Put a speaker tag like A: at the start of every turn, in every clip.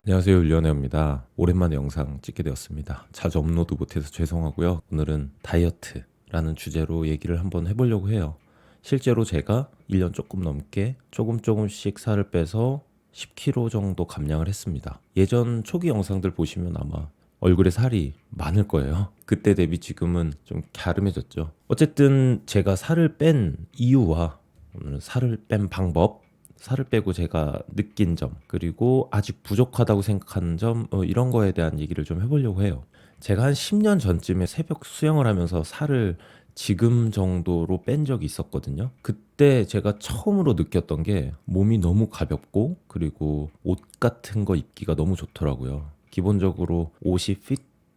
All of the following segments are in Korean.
A: 안녕하세요, 율리언입니다. 오랜만에 영상 찍게 되었습니다. 자주 업로드 못해서 죄송하고요. 오늘은 다이어트라는 주제로 얘기를 한번 해보려고 해요. 실제로 제가 1년 조금 넘게 조금씩 살을 빼서 10kg 정도 감량을 했습니다. 예전 초기 영상들 보시면 아마 얼굴에 살이 많을 거예요. 그때 대비 지금은 좀 갸름해졌죠. 어쨌든 제가 살을 뺀 이유와 오늘 살을 뺀 방법, 살을 빼고 제가 느낀 점, 그리고 아직 부족하다고 생각하는 점, 이런 거에 대한 얘기를 좀 해보려고 해요. 제가 한 10년 전쯤에 새벽 수영을 하면서 살을 지금 정도로 뺀 적이 있었거든요. 그때 제가 처음으로 느꼈던 게 몸이 너무 가볍고, 그리고 옷 같은 거 입기가 너무 좋더라고요. 기본적으로 옷이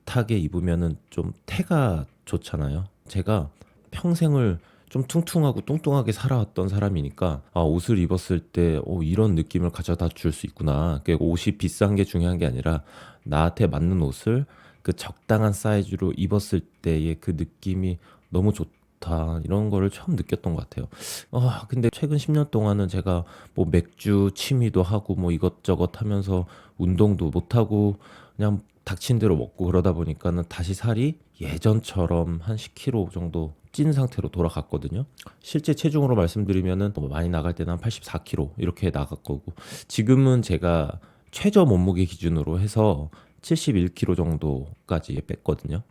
A: 핏하게 입으면은 좀 태가 좋잖아요. 제가 평생을 좀 퉁퉁하고 뚱뚱하게 살아왔던 사람이니까 옷을 입었을 때 이런 느낌을 가져다 줄 수 있구나. 그러니까 옷이 비싼 게 중요한 게 아니라 나한테 맞는 옷을 그 적당한 사이즈로 입었을 때의 그 느낌이 너무 좋다. 이런 거를 처음 느꼈던 것 같아요. 근데 최근 10년 동안은 제가 뭐 맥주 취미도 하고 뭐 이것저것 하면서 운동도 못하고 그냥 닥친 대로 먹고 그러다 보니까는 다시 살이 예전처럼 한 10kg 정도 찐 상태로 돌아갔거든요. 실제 체중으로 말씀드리면은 뭐 많이 나갈 때는 한 84kg 이렇게 나갔거고, 지금은 제가 최저 몸무게 기준으로 해서 71kg 정도까지 뺐거든요.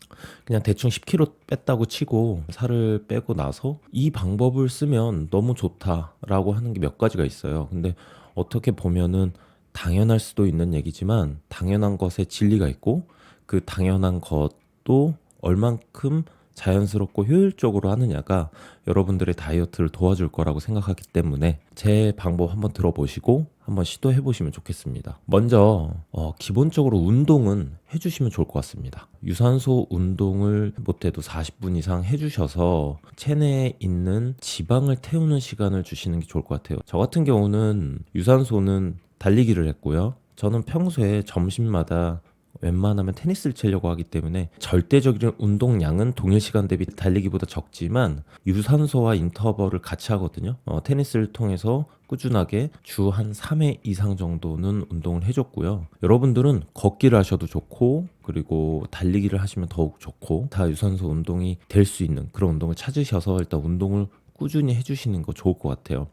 A: 그냥 대충 10kg 뺐다고 치고 살을 빼고 나서 이 방법을 쓰면 너무 좋다라고 하는 게 몇 가지가 있어요. 근데 어떻게 보면은 당연할 수도 있는 얘기지만 당연한 것에 진리가 있고, 그 당연한 것도 얼만큼 자연스럽고 효율적으로 하느냐가 여러분들의 다이어트를 도와줄 거라고 생각하기 때문에 제 방법 한번 들어보시고 한번 시도해 보시면 좋겠습니다. 먼저 기본적으로 운동은 해주시면 좋을 것 같습니다. 유산소 운동을 못해도 40분 이상 해주셔서 체내에 있는 지방을 태우는 시간을 주시는 게 좋을 것 같아요. 저 같은 경우는 유산소는 달리기를 했고요. 저는 평소에 점심마다 웬만하면 테니스를 치려고 하기 때문에 절대적인 운동량은 동일 시간 대비 달리기보다 적지만 유산소와 인터벌을 같이 하거든요. 테니스를 통해서 꾸준하게 주 한 3회 이상 정도는 운동을 해줬고요. 여러분들은 걷기를 하셔도 좋고, 그리고 달리기를 하시면 더욱 좋고, 다 유산소 운동이 될 수 있는 그런 운동을 찾으셔서 일단 운동을 꾸준히 해주시는 거 좋을 것 같아요.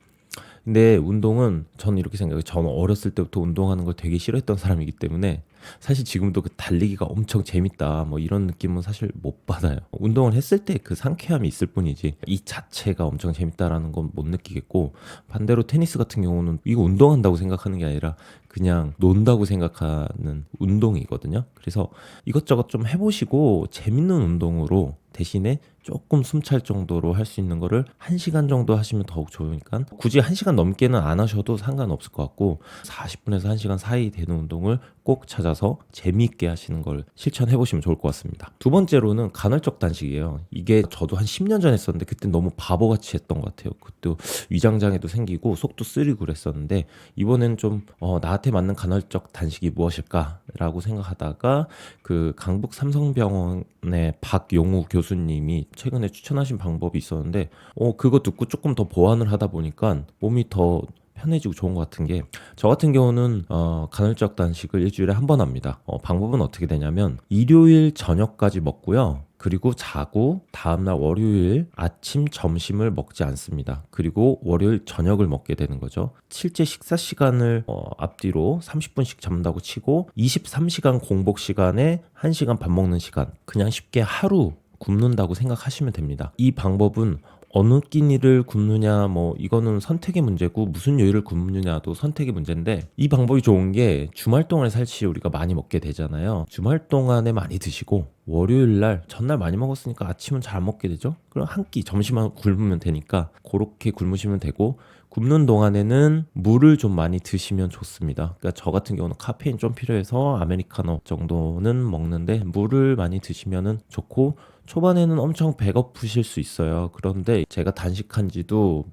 A: 근데 운동은 저는 이렇게 생각해요. 저는 어렸을 때부터 운동하는 걸 되게 싫어했던 사람이기 때문에 사실 지금도 그 달리기가 엄청 재밌다 뭐 이런 느낌은 사실 못 받아요. 운동을 했을 때 그 상쾌함이 있을 뿐이지 이 자체가 엄청 재밌다라는 건 못 느끼겠고, 반대로 테니스 같은 경우는 이거 운동한다고 생각하는 게 아니라 그냥 논다고 생각하는 운동이거든요. 그래서 이것저것 좀 해보시고 재밌는 운동으로 대신에 조금 숨찰 정도로 할 수 있는 거를 1시간 정도 하시면 더욱 좋으니까 굳이 1시간 넘게는 안 하셔도 상관없을 것 같고, 40분에서 1시간 사이 되는 운동을 꼭 찾아서 재미있게 하시는 걸 실천해 보시면 좋을 것 같습니다. 두 번째로는 간헐적 단식이에요. 이게 저도 한 10년 전에 했었는데 그때 너무 바보같이 했던 것 같아요. 그때 위장장애도 생기고 속도 쓰리고 그랬었는데, 이번엔 좀 나한테 맞는 간헐적 단식이 무엇일까라고 생각하다가 그 강북 삼성병원의 박용우 교수님이 최근에 추천하신 방법이 있었는데 그거 듣고 조금 더 보완을 하다 보니까 몸이 더 편해지고 좋은 것 같은 게, 저 같은 경우는 간헐적 단식을 일주일에 한 번 합니다. 방법은 어떻게 되냐면 일요일 저녁까지 먹고요. 그리고 자고 다음날 월요일 아침 점심을 먹지 않습니다. 그리고 월요일 저녁을 먹게 되는 거죠. 실제 식사 시간을 앞뒤로 30분씩 잡는다고 치고 23시간 공복 시간에 1시간 밥 먹는 시간, 그냥 쉽게 하루 굶는다고 생각하시면 됩니다. 이 방법은 어느 끼니를 굶느냐 뭐 이거는 선택의 문제고, 무슨 요일을 굶느냐도 선택의 문제인데, 이 방법이 좋은 게 주말 동안에 사실 우리가 많이 먹게 되잖아요. 주말 동안에 많이 드시고 월요일 날 전날 많이 먹었으니까 아침은 잘 먹게 되죠. 그럼 한 끼 점심만 굶으면 되니까 그렇게 굶으시면 되고, 굶는 동안에는 물을 좀 많이 드시면 좋습니다. 그러니까 저 같은 경우는 카페인 좀 필요해서 아메리카노 정도는 먹는데 물을 많이 드시면은 좋고, 초반에는 엄청 배고프실 수 있어요. 그런데 제가 단식한 지도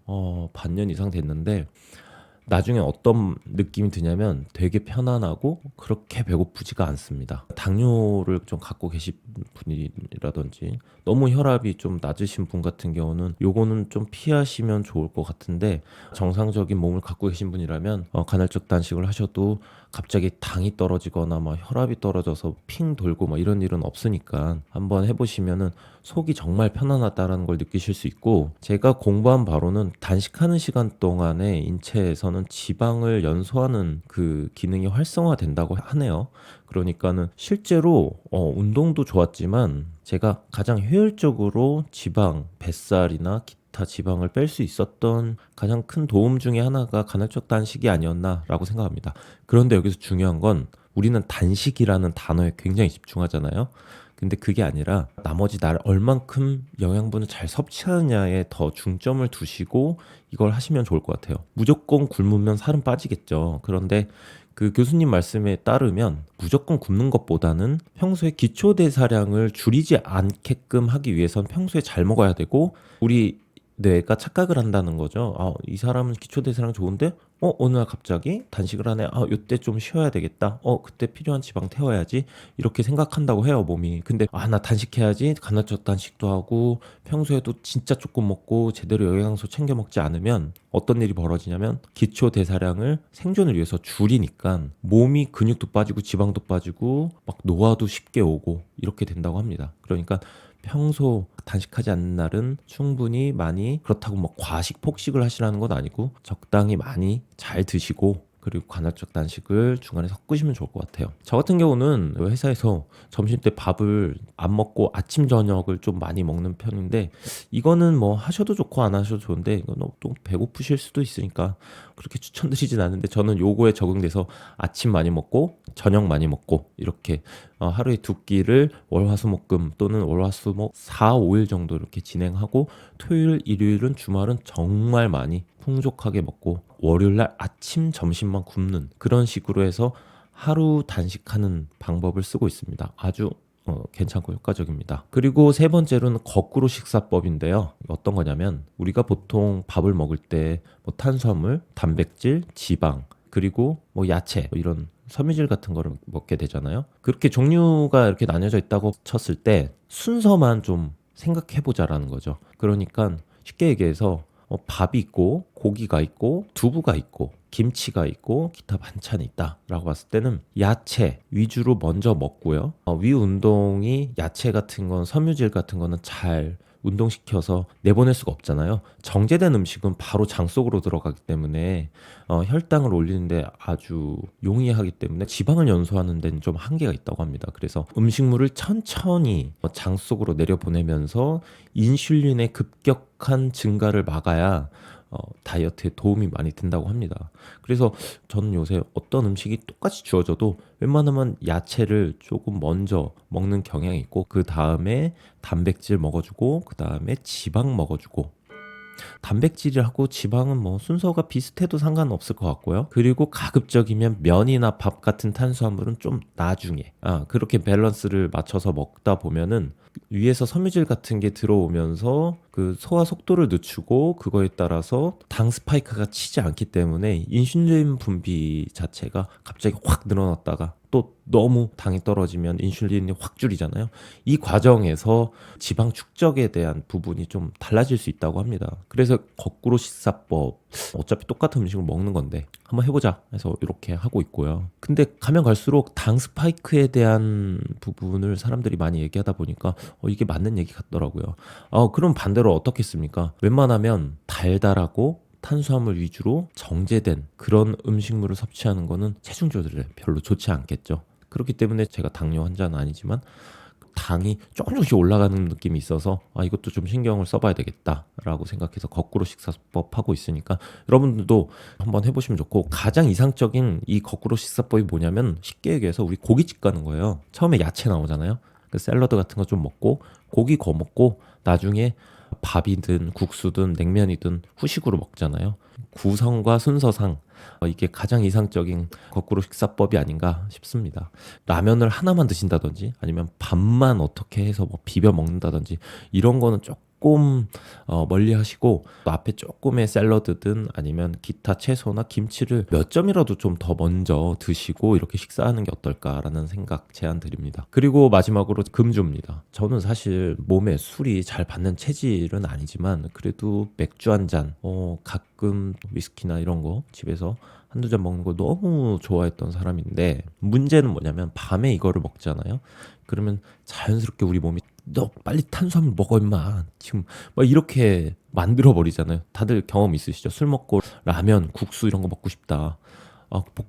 A: 반년 이상 됐는데 나중에 어떤 느낌이 드냐면 되게 편안하고 그렇게 배고프지가 않습니다. 당뇨를 좀 갖고 계신 분이라든지 너무 혈압이 좀 낮으신 분 같은 경우는 요거는 좀 피하시면 좋을 것 같은데, 정상적인 몸을 갖고 계신 분이라면 간헐적 단식을 하셔도 갑자기 당이 떨어지거나 막 혈압이 떨어져서 핑 돌고 막 이런 일은 없으니까 한번 해보시면은 속이 정말 편안하다라는 걸 느끼실 수 있고, 제가 공부한 바로는 단식하는 시간 동안에 인체에서는 지방을 연소하는 그 기능이 활성화된다고 하네요. 그러니까는 실제로 운동도 좋았지만 제가 가장 효율적으로 지방, 뱃살이나 기타 지방을 뺄 수 있었던 가장 큰 도움 중에 하나가 간헐적 단식이 아니었나라고 생각합니다. 그런데 여기서 중요한 건, 우리는 단식이라는 단어에 굉장히 집중하잖아요. 근데 그게 아니라 나머지 날 얼만큼 영양분을 잘 섭취하느냐에 더 중점을 두시고 이걸 하시면 좋을 것 같아요. 무조건 굶으면 살은 빠지겠죠. 그런데 그 교수님 말씀에 따르면 무조건 굶는 것보다는 평소에 기초대사량을 줄이지 않게끔 하기 위해선 평소에 잘 먹어야 되고, 우리 뇌가 착각을 한다는 거죠. 이 사람은 기초대사량 좋은데 어느 날 갑자기 단식을 하네. 요때 좀 쉬어야 되겠다. 그때 필요한 지방 태워야지. 이렇게 생각한다고 해요, 몸이. 근데 나 단식해야지. 간헐적 단식도 하고 평소에도 진짜 조금 먹고 제대로 영양소 챙겨 먹지 않으면 어떤 일이 벌어지냐면, 기초대사량을 생존을 위해서 줄이니까 몸이 근육도 빠지고 지방도 빠지고 막 노화도 쉽게 오고 이렇게 된다고 합니다. 그러니까 평소 단식하지 않는 날은 충분히 많이, 그렇다고 뭐 과식 폭식을 하시라는 건 아니고 적당히 많이 잘 드시고, 그리고 간헐적 단식을 중간에 섞으시면 좋을 것 같아요. 저 같은 경우는 회사에서 점심 때 밥을 안 먹고 아침 저녁을 좀 많이 먹는 편인데, 이거는 뭐 하셔도 좋고 안 하셔도 좋은데 이건 또 배고프실 수도 있으니까 그렇게 추천드리진 않는데, 저는 요거에 적응돼서 아침 많이 먹고 저녁 많이 먹고 이렇게 하루에 두 끼를 월화수목금 또는 월화수목 4, 5일 정도 이렇게 진행하고, 토요일, 일요일은 주말은 정말 많이 풍족하게 먹고 월요일날 아침, 점심만 굶는 그런 식으로 해서 하루 단식하는 방법을 쓰고 있습니다. 아주 괜찮고 효과적입니다. 그리고 세 번째로는 거꾸로 식사법인데요. 어떤 거냐면, 우리가 보통 밥을 먹을 때 뭐 탄수화물, 단백질, 지방, 그리고 뭐 야채, 이런 섬유질 같은 거를 먹게 되잖아요. 그렇게 종류가 이렇게 나뉘어져 있다고 쳤을 때 순서만 좀 생각해 보자라는 거죠. 그러니까 쉽게 얘기해서 밥이 있고 고기가 있고 두부가 있고 김치가 있고 기타 반찬이 있다라고 봤을 때는 야채 위주로 먼저 먹고요. 위 운동이 야채 같은 건, 섬유질 같은 거는 잘 운동시켜서 내보낼 수가 없잖아요. 정제된 음식은 바로 장 속으로 들어가기 때문에 혈당을 올리는데 아주 용이하기 때문에 지방을 연소하는 데는 좀 한계가 있다고 합니다. 그래서 음식물을 천천히 장 속으로 내려보내면서 인슐린의 급격한 증가를 막아야 다이어트에 도움이 많이 된다고 합니다. 그래서 저는 요새 어떤 음식이 똑같이 주어져도 웬만하면 야채를 조금 먼저 먹는 경향이 있고, 그 다음에 단백질 먹어주고, 그 다음에 지방 먹어주고, 단백질하고 지방은 뭐 순서가 비슷해도 상관없을 것 같고요. 그리고 가급적이면 면이나 밥 같은 탄수화물은 좀 나중에 그렇게 밸런스를 맞춰서 먹다 보면은 위에서 섬유질 같은 게 들어오면서 그 소화 속도를 늦추고, 그거에 따라서 당 스파이크가 치지 않기 때문에 인슐린 분비 자체가 갑자기 확 늘어났다가 또 너무 당이 떨어지면 인슐린이 확 줄이잖아요. 이 과정에서 지방 축적에 대한 부분이 좀 달라질 수 있다고 합니다. 그래서 거꾸로 식사법, 어차피 똑같은 음식을 먹는 건데 한번 해보자 해서 이렇게 하고 있고요. 근데 가면 갈수록 당 스파이크에 대한 부분을 사람들이 많이 얘기하다 보니까 이게 맞는 얘기 같더라고요. 그럼 반대로 어떻겠습니까? 웬만하면 달달하고 탄수화물 위주로 정제된 그런 음식물을 섭취하는 거는 체중 조절에 별로 좋지 않겠죠. 그렇기 때문에 제가 당뇨 환자는 아니지만 당이 조금씩 올라가는 느낌이 있어서 이것도 좀 신경을 써봐야 되겠다라고 생각해서 거꾸로 식사법 하고 있으니까 여러분들도 한번 해보시면 좋고, 가장 이상적인 이 거꾸로 식사법이 뭐냐면, 쉽게 얘기해서 우리 고깃집 가는 거예요. 처음에 야채 나오잖아요. 그 샐러드 같은 거 좀 먹고 고기 구워 먹고 나중에 밥이든 국수든 냉면이든 후식으로 먹잖아요. 구성과 순서상 이게 가장 이상적인 거꾸로 식사법이 아닌가 싶습니다. 라면을 하나만 드신다든지 아니면 밥만 어떻게 해서 뭐 비벼 먹는다든지 이런 거는 조금 조금 멀리 하시고 또 앞에 조금의 샐러드든 아니면 기타 채소나 김치를 몇 점이라도 좀 더 먼저 드시고 이렇게 식사하는 게 어떨까라는 생각 제안 드립니다. 그리고 마지막으로 금주입니다. 저는 사실 몸에 술이 잘 받는 체질은 아니지만 그래도 맥주 한 잔, 가끔 위스키나 이런 거 집에서 한두 잔 먹는 거 너무 좋아했던 사람인데 문제는 뭐냐면 밤에 이거를 먹잖아요. 그러면 자연스럽게 우리 몸이 너 빨리 탄수화물 먹어 임마 지금 막 이렇게 만들어 버리잖아요. 다들 경험 있으시죠? 술 먹고 라면, 국수 이런 거 먹고 싶다.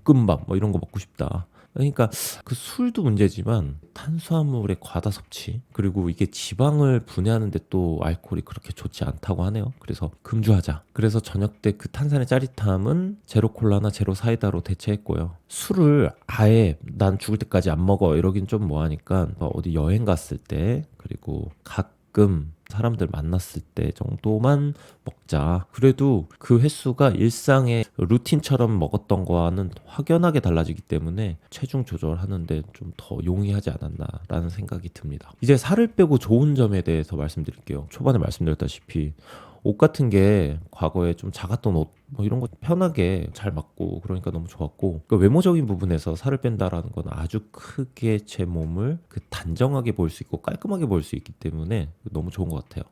A: 볶음밥 뭐 이런 거 먹고 싶다. 그러니까 그 술도 문제지만 탄수화물의 과다 섭취 그리고 이게 지방을 분해하는데 또 알코올이 그렇게 좋지 않다고 하네요. 그래서 금주하자. 그래서 저녁 때 그 탄산의 짜릿함은 제로 콜라나 제로 사이다로 대체했고요. 술을 아예 난 죽을 때까지 안 먹어 이러긴 좀 뭐하니까 어디 여행 갔을 때 그리고 가끔 사람들 만났을 때 정도만 먹자. 그래도 그 횟수가 일상의 루틴처럼 먹었던 거와는 확연하게 달라지기 때문에 체중 조절하는데 좀 더 용이하지 않았나라는 생각이 듭니다. 이제 살을 빼고 좋은 점에 대해서 말씀드릴게요. 초반에 말씀드렸다시피 옷 같은 게 과거에 좀 작았던 옷 뭐 이런 거 편하게 잘 맞고 그러니까 너무 좋았고 그러니까 외모적인 부분에서 살을 뺀다라는 건 아주 크게 제 몸을 그 단정하게 보일 수 있고 깔끔하게 보일 수 있기 때문에 너무 좋은 것 같아요.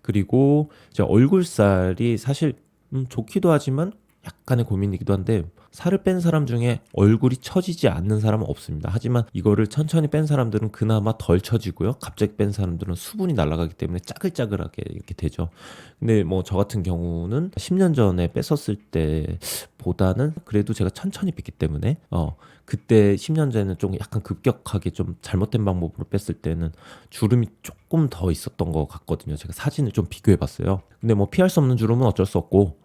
A: 그리고 이제 얼굴살이 사실 좋기도 하지만 약간의 고민이기도 한데 살을 뺀 사람 중에 얼굴이 처지지 않는 사람은 없습니다. 하지만 이거를 천천히 뺀 사람들은 그나마 덜 처지고요. 갑자기 뺀 사람들은 수분이 날아가기 때문에 짜글짜글하게 이렇게 되죠. 근데 뭐 저 같은 경우는 10년 전에 뺐었을 때보다는 그래도 제가 천천히 뺐기 때문에 그때 10년 전에는 좀 약간 급격하게 좀 잘못된 방법으로 뺐을 때는 주름이 조금 더 있었던 것 같거든요. 제가 사진을 좀 비교해 봤어요. 근데 뭐 피할 수 없는 주름은 어쩔 수 없고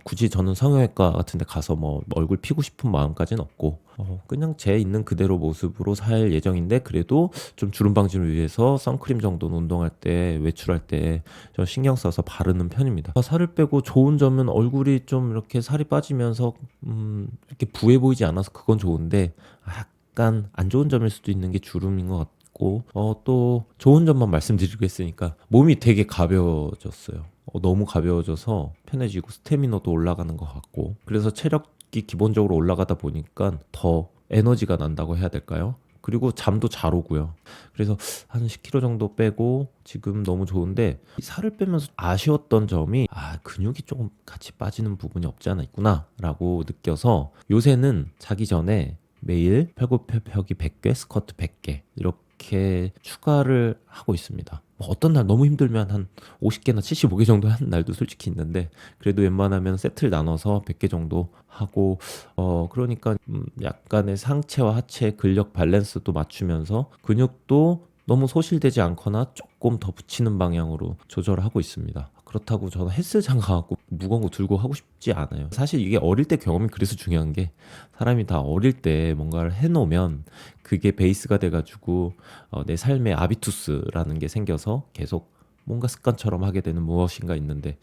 A: 굳이 저는 성형외과 같은 데 가서 뭐 얼굴 피고 싶은 마음까지는 없고 그냥 제 있는 그대로 모습으로 살 예정인데 그래도 좀 주름 방지를 위해서 선크림 정도는 운동할 때 외출할 때 좀 신경 써서 바르는 편입니다. 살을 빼고 좋은 점은 얼굴이 좀 이렇게 살이 빠지면서 이렇게 부해 보이지 않아서 그건 좋은데 약간 안 좋은 점일 수도 있는 게 주름인 것 같고 또 좋은 점만 말씀드리겠으니까 몸이 되게 가벼워졌어요. 너무 가벼워져서 편해지고 스태미너도 올라가는 것 같고 그래서 체력이 기본적으로 올라가다 보니까 더 에너지가 난다고 해야 될까요? 그리고 잠도 잘 오고요. 그래서 한 10kg 정도 빼고 지금 너무 좋은데 살을 빼면서 아쉬웠던 점이 근육이 조금 같이 빠지는 부분이 없지 않아 있구나 라고 느껴서 요새는 자기 전에 매일 팔굽혀펴기 100개, 스쿼트 100개 이렇게 추가를 하고 있습니다. 어떤 날 너무 힘들면 한 50개나 75개 정도 하는 날도 솔직히 있는데 그래도 웬만하면 세트를 나눠서 100개 정도 하고 그러니까 약간의 상체와 하체 근력 밸런스도 맞추면서 근육도 너무 소실되지 않거나 조금 더 붙이는 방향으로 조절을 하고 있습니다. 그렇다고 저는 헬스장 가갖고 무거운 거 들고 하고 싶지 않아요. 사실 이게 어릴 때 경험이 그래서 중요한 게 사람이 다 어릴 때 뭔가를 해놓으면 그게 베이스가 돼가지고 내 삶의 아비투스라는 게 생겨서 계속 뭔가 습관처럼 하게 되는 무엇인가 있는데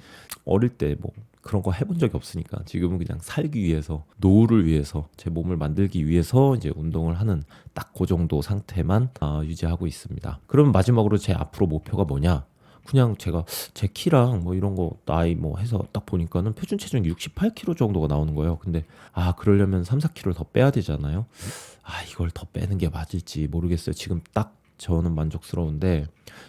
A: 어릴 때 뭐 그런 거 해본 적이 없으니까 지금은 그냥 살기 위해서 노후를 위해서 제 몸을 만들기 위해서 이제 운동을 하는 딱 그 정도 상태만 유지하고 있습니다. 그럼 마지막으로 제 앞으로 목표가 뭐냐? 그냥 제가 제 키랑 뭐 이런 거 나이 뭐 해서 딱 보니까는 표준 체중이 68kg 정도가 나오는 거예요. 근데 그러려면 3, 4kg 더 빼야 되잖아요. 이걸 더 빼는 게 맞을지 모르겠어요. 지금 딱 저는 만족스러운데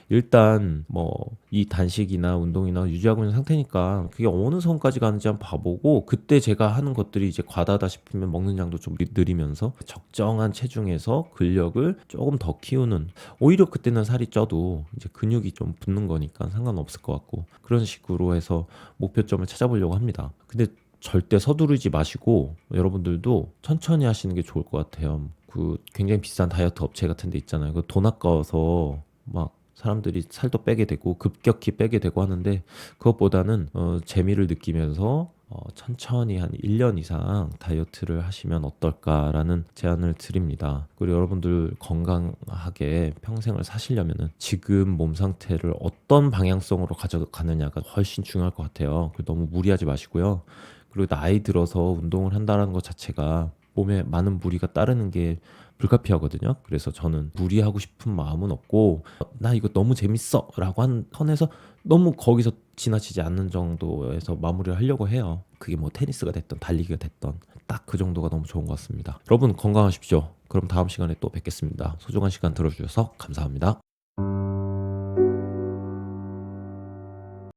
A: 일단 뭐 이 단식이나 운동이나 유지하고 있는 상태니까 그게 어느 선까지 가는지 한번 봐보고 그때 제가 하는 것들이 이제 과다하다 싶으면 먹는 양도 좀 늘리면서 적정한 체중에서 근력을 조금 더 키우는 오히려 그때는 살이 쪄도 이제 근육이 좀 붙는 거니까 상관없을 것 같고 그런 식으로 해서 목표점을 찾아보려고 합니다. 근데 절대 서두르지 마시고 여러분들도 천천히 하시는 게 좋을 것 같아요. 그 굉장히 비싼 다이어트 업체 같은 데 있잖아요. 그 돈 아까워서 막 사람들이 살도 빼게 되고 급격히 빼게 되고 하는데 그것보다는 재미를 느끼면서 천천히 한 1년 이상 다이어트를 하시면 어떨까라는 제안을 드립니다. 그리고 여러분들 건강하게 평생을 사시려면은 지금 몸 상태를 어떤 방향성으로 가져가느냐가 훨씬 중요할 것 같아요. 너무 무리하지 마시고요. 그리고 나이 들어서 운동을 한다는 것 자체가 몸에 많은 무리가 따르는 게 불가피하거든요. 그래서 저는 무리하고 싶은 마음은 없고 나 이거 너무 재밌어 라고 한 선에서 너무 거기서 지나치지 않는 정도에서 마무리를 하려고 해요. 그게 뭐 테니스가 됐던 달리기가 됐던 딱 그 정도가 너무 좋은 것 같습니다. 여러분 건강하십시오. 그럼 다음 시간에 또 뵙겠습니다. 소중한 시간 들어주셔서 감사합니다.